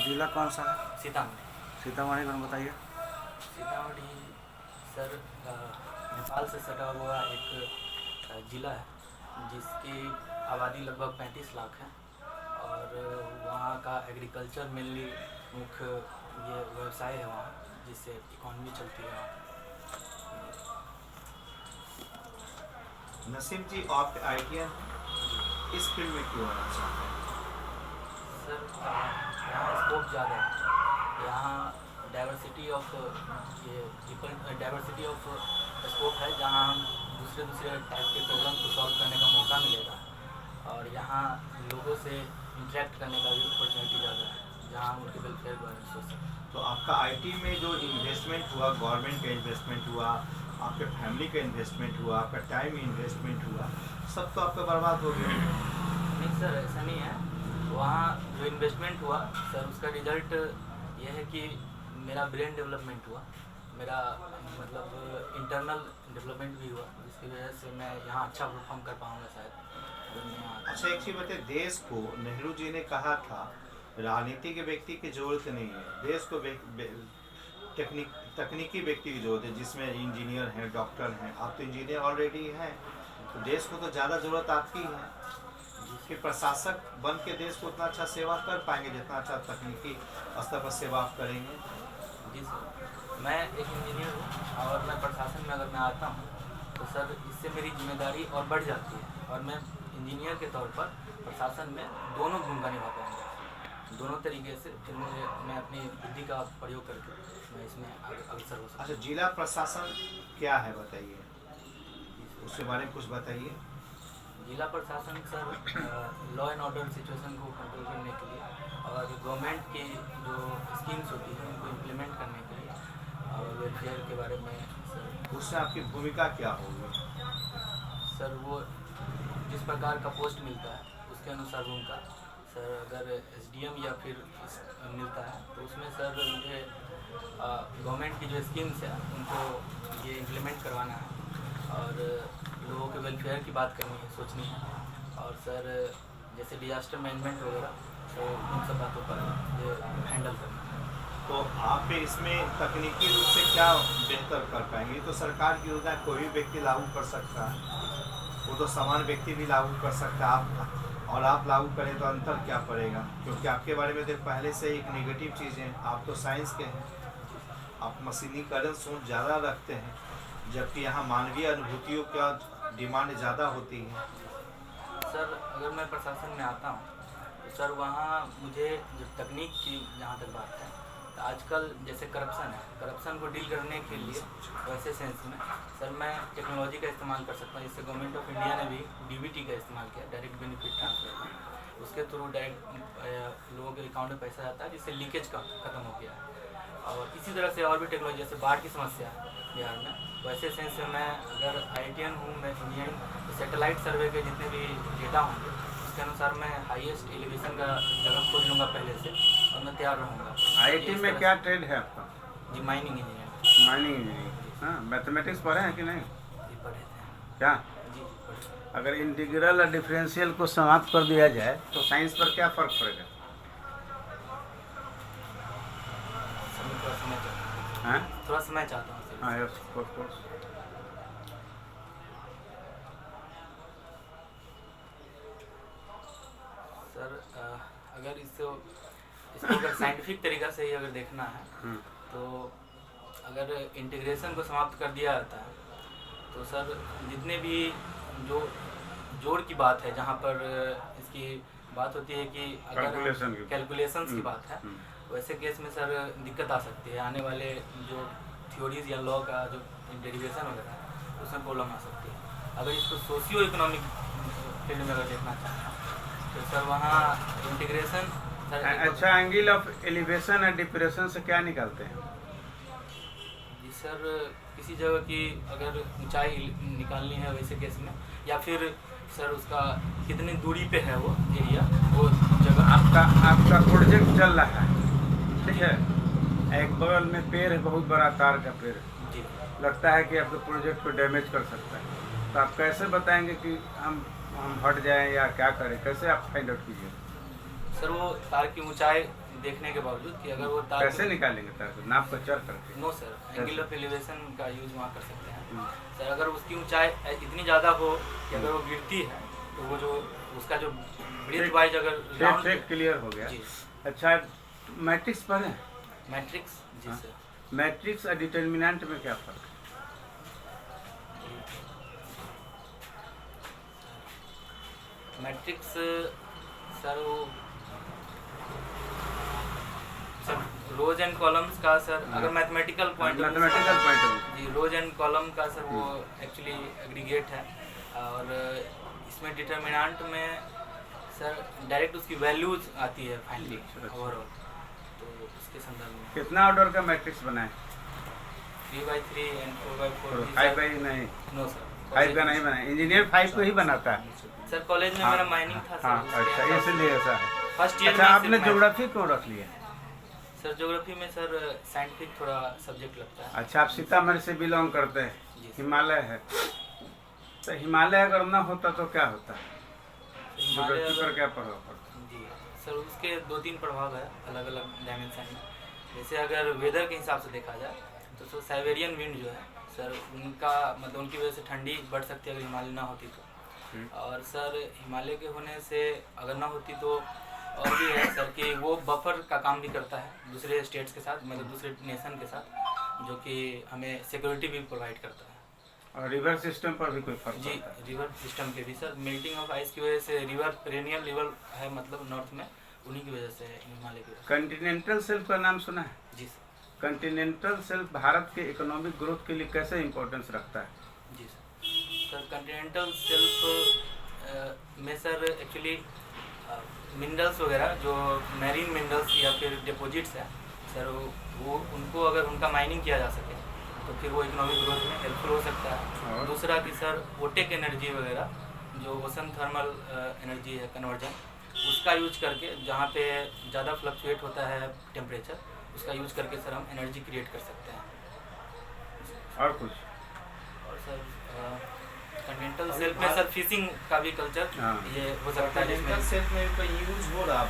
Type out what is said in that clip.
जिला कौन सा है? सीतामढ़ी। सीतामढ़ी कौन बताइए। सीतामढ़ी सर नेपाल से सटा हुआ एक ज़िला है जिसकी आबादी लगभग 35 लाख है और वहाँ का एग्रीकल्चर मेनली मुख्य ये व्यवसाय है वहाँ, जिससे इकॉनमी चलती है वहाँ। नसीम जी, आप ITN इस फील्ड में क्यों आना चाहते हैं? सर यहाँ स्कोप ज़्यादा है, यहाँ डाइवर्सिटी ऑफ स्कोप है, जहाँ हम दूसरे टाइप के प्रॉब्लम को सॉल्व करने का मौका मिलेगा और यहाँ लोगों से इंटरेक्ट करने का भी अपॉर्चुनिटी ज़्यादा है, जहाँ हम उनके वेलफेयर के बारे में सोच सकते हैं। तो आपका IT में जो इन्वेस्टमेंट हुआ, गवर्नमेंट का इन्वेस्टमेंट हुआ, आपके फैमिली का इन्वेस्टमेंट हुआ, आपका टाइम इन्वेस्टमेंट हुआ, सब तो आपका बर्बाद हो गया। नहीं सर, ऐसा नहीं है। वहाँ जो इन्वेस्टमेंट हुआ सर, उसका रिजल्ट ये है कि मेरा ब्रेन डेवलपमेंट हुआ, मेरा मतलब इंटरनल डेवलपमेंट भी हुआ, जिसकी वजह से मैं यहाँ अच्छा परफॉर्म कर पाऊँगा शायद। अच्छा, एक चीज़ बताइए, देश को नेहरू जी ने कहा था राजनीति के व्यक्ति की जरूरत नहीं है, देश को तकनीकी व्यक्ति की जरूरत है, जिसमें इंजीनियर हैं, डॉक्टर हैं। आप तो इंजीनियर ऑलरेडी हैं, तो देश को तो ज़्यादा ज़रूरत आपकी है कि प्रशासक बन के देश को उतना अच्छा सेवा कर पाएंगे जितना अच्छा तकनीकी स्तर पर सेवा आप करेंगे। जी सर, मैं एक इंजीनियर हूँ और मैं प्रशासन में अगर मैं आता हूँ तो सर इससे मेरी जिम्मेदारी और बढ़ जाती है और मैं इंजीनियर के तौर पर प्रशासन में दोनों भूमिका निभा पाऊँगा, दोनों तरीके से। फिर मैं अपनी बुद्धि का प्रयोग करके मैं इसमें अग्रसर हो सकता। अच्छा, जिला प्रशासन क्या है बताइए, उसके बारे में कुछ बताइए। जिला प्रशासन sir law and order situation को कंट्रोल करने के लिए और गवर्नमेंट की जो स्कीम्स होती हैं उनको इम्प्लीमेंट करने के लिए और वेलफेयर के बारे में सर। उससे आपकी भूमिका क्या होगी? सर वो जिस प्रकार का पोस्ट मिलता है उसके अनुसार भूमिका। सर अगर SDM या फिर मिलता है तो उसमें सर मुझे गवर्नमेंट की जो स्कीम्स है उनको ये इम्प्लीमेंट करवाना है और लोगों के वेलफेयर की बात करनी है, सोचनी है। और सर जैसे डिजास्टर मैनेजमेंट वगैरह, तो उन सब बातों पर ये हैंडल करना है। तो आप इसमें तकनीकी रूप से क्या बेहतर कर पाएंगे? तो सरकार की योजना कोई भी व्यक्ति लागू कर सकता है, वो तो सामान्य व्यक्ति भी लागू कर सकता है। आप लागू करें तो अंतर क्या पड़ेगा? क्योंकि आपके बारे में तो पहले से एक नेगेटिव चीज़ है, आप तो साइंस के हैं, आप मशीनीकरण सोच ज़्यादा रखते हैं, जबकि यहाँ मानवीय अनुभूतियों का डिमांड ज़्यादा होती है। सर अगर मैं प्रशासन में आता हूँ तो सर वहाँ मुझे जो तकनीक की जहाँ तक बात है, तो आजकल जैसे करप्शन को डील करने के लिए वैसे सेंस में सर मैं टेक्नोलॉजी का इस्तेमाल कर सकता हूँ। जिससे गवर्नमेंट ऑफ इंडिया ने भी DBT का इस्तेमाल किया, डायरेक्ट बेनिफिट ट्रांसफर। उसके थ्रू डायरेक्ट लोगों के अकाउंट में पैसा जाता है, जिससे लीकेज का खत्म हो गया है। और इसी तरह से और भी टेक्नोलॉजी, जैसे बाढ़ की समस्या है बिहार में, वैसे सेंस में मैं अगर ITN हूँ, मैं इंजीनियरिंग, तो सैटेलाइट सर्वे के जितने भी डेटा होंगे उसके अनुसार मैं हाईएस्ट एलिवेशन का जगह खोज लूँगा पहले से और मैं तैयार रहूँगा। IIT में क्या ट्रेड है आपका? जी माइनिंग इंजीनियर। Mining engineering. हाँ, मैथमेटिक्स पढ़े हैं कि नहीं? जी पढ़े थे। क्या? जी पढ़े। अगर इंटीग्रल और डिफरेंशियल को समाप्त कर दिया जाए तो साइंस पर क्या फ़र्क पड़ेगा? थोड़ा समय चाहता हाँ हूँ, थोड़ा समय चाहता हूँ। हाँ, यस ऑफ कोर्स। सर अगर इसको अगर साइंटिफिक तरीक़ा से ही अगर देखना है तो अगर इंटीग्रेशन को समाप्त कर दिया जाता है तो सर जितने भी जो जोड़ की बात है, जहाँ पर इसकी बात होती है कि अगर कैलकुलेशंस की बात है, वैसे केस में सर दिक्कत आ सकती है। आने वाले जो थ्योरीज या लॉ का जो डेरिवेशन वगैरह है उसमें प्रॉब्लम आ सकती है। अगर इसको सोशियो इकोनॉमिक फील्ड में अगर देखना चाहते हैं तो सर वहाँ इंटीग्रेशन सर। अच्छा, एंगल ऑफ एलिवेशन और डिप्रेशन से क्या निकालते हैं? जी सर, किसी जगह की अगर ऊंचाई निकालनी है वैसे केस में, या फिर सर उसका कितनी दूरी पे है वो एरिया, वो जगह। आपका प्रोजेक्ट चल रहा है, ठीक है, एक बगल में पेड़ है, बहुत बड़ा तार का पेड़ जी, लगता है कि आपके प्रोजेक्ट को डैमेज कर सकता है, तो आप कैसे बताएंगे कि हम हट जाएं या क्या करें? कैसे आप फाइंड आउट कीजिए? सर वो तार की ऊंचाई देखने के बावजूद कि अगर वो तार कैसे निकालेंगे तार को? नाप को चढ़ करके? No sir, angle of elevation का यूज वहाँ कर सकते हैं हम्म। सर। अगर उसकी ऊंचाई इतनी ज़्यादा हो कि अगर वो गिरती है तो वो जो उसका जो ब्रिज वाइज अगर राउंड ठीक क्लियर हो गया। जी अच्छा, मैट्रिक्स पढ़े? मैट्रिक्स जी हाँ। सर। मैट्रिक्स और डिटर्मिनेंट में क्या फर्क है? मैट्रिक्स सर वो सर रोज एंड कॉलम्स का सर, हाँ। अगर mathematical point mathematical point of जी, रोज एंड कॉलम का सर वो एक्चुअली एग्रीगेट है, और इसमें डिटर्मिनेंट में सर डायरेक्ट उसकी वैल्यूज आती है फाइनली अच्छा। ओवरऑल, तो उसके संदर्भ में कितना ऑर्डर का मैट्रिक्स बनाए? 3/3 एंड 4/4 फाइव बाई नहीं, नो सर, 5 का नहीं बनाए। इंजीनियर 5 को ही बनाता है। सर कॉलेज में हाँ, मेरा माइनिंग था सर, हाँ, उसके अच्छा, हिसाब से इसलिए ऐसा है। फर्स्ट ईयर अच्छा, आपने ज्योग्राफी क्यों रख लिया? सर ज्योग्राफी में सर साइंटिफिक थोड़ा सब्जेक्ट लगता है। अच्छा, आप सीतामढ़ी से बिलोंग करते हैं, जी सर। हिमालय है, तो हिमालय अगर ना होता तो क्या होता? हिमालय ज्योग्राफी पर अगर- क्या प्रभाव पड़ता? जी सर, उसके 2-3 प्रभाव है अलग अलग डायमेंशन में। जैसे अगर वेदर के हिसाब से देखा जाए तो सर साइबेरियन विंड जो है सर, उनका मतलब उनकी वजह से ठंडी बढ़ सकती है अगर हिमालय ना होती तो। और सर हिमालय के होने से अगर ना होती तो और भी है सर कि वो बफर का काम भी करता है दूसरे स्टेट्स के साथ, मतलब दूसरे नेशन के साथ, जो कि हमें सिक्योरिटी भी प्रोवाइड करता है। और रिवर सिस्टम पर भी कोई फर्क जी, पड़ता है? रिवर सिस्टम के भी सर, मेल्टिंग ऑफ आइस की वजह से रिवर पेरेनियल रिवर है, मतलब नॉर्थ में, उन्हीं की वजह से हिमालय की वजह कंटिनेंटल शेल्फ का नाम सुना है? से। जी सर। कंटिनेंटल शेल्फ भारत के इकोनॉमिक ग्रोथ के लिए कैसे इम्पोर्टेंस रखता है? जी सर कंटिनेंटल शेल्फ में सर एक्चुअली मिनरल्स वगैरह जो मैरीन मिनरल्स या फिर डिपॉजिट्स है सर, वो उनको अगर उनका माइनिंग किया जा सके तो फिर वो इकोनॉमिक ग्रोथ में हेल्पफुल हो सकता है। और? दूसरा कि सर ओटेक एनर्जी वगैरह जो ओशन थर्मल एनर्जी है कन्वर्जन, उसका यूज करके जहाँ पे ज़्यादा फ्लक्चुएट होता है टेम्परेचर, उसका यूज करके सर हम एनर्जी क्रिएट कर सकते हैं। और कुछ? और सर कंटिनेंटल शेल्फ में सर फिशिंग का भी कल्चर हाँ। ये हो सकता है, जिसमें सेल्फ में कोई यूज हो रहा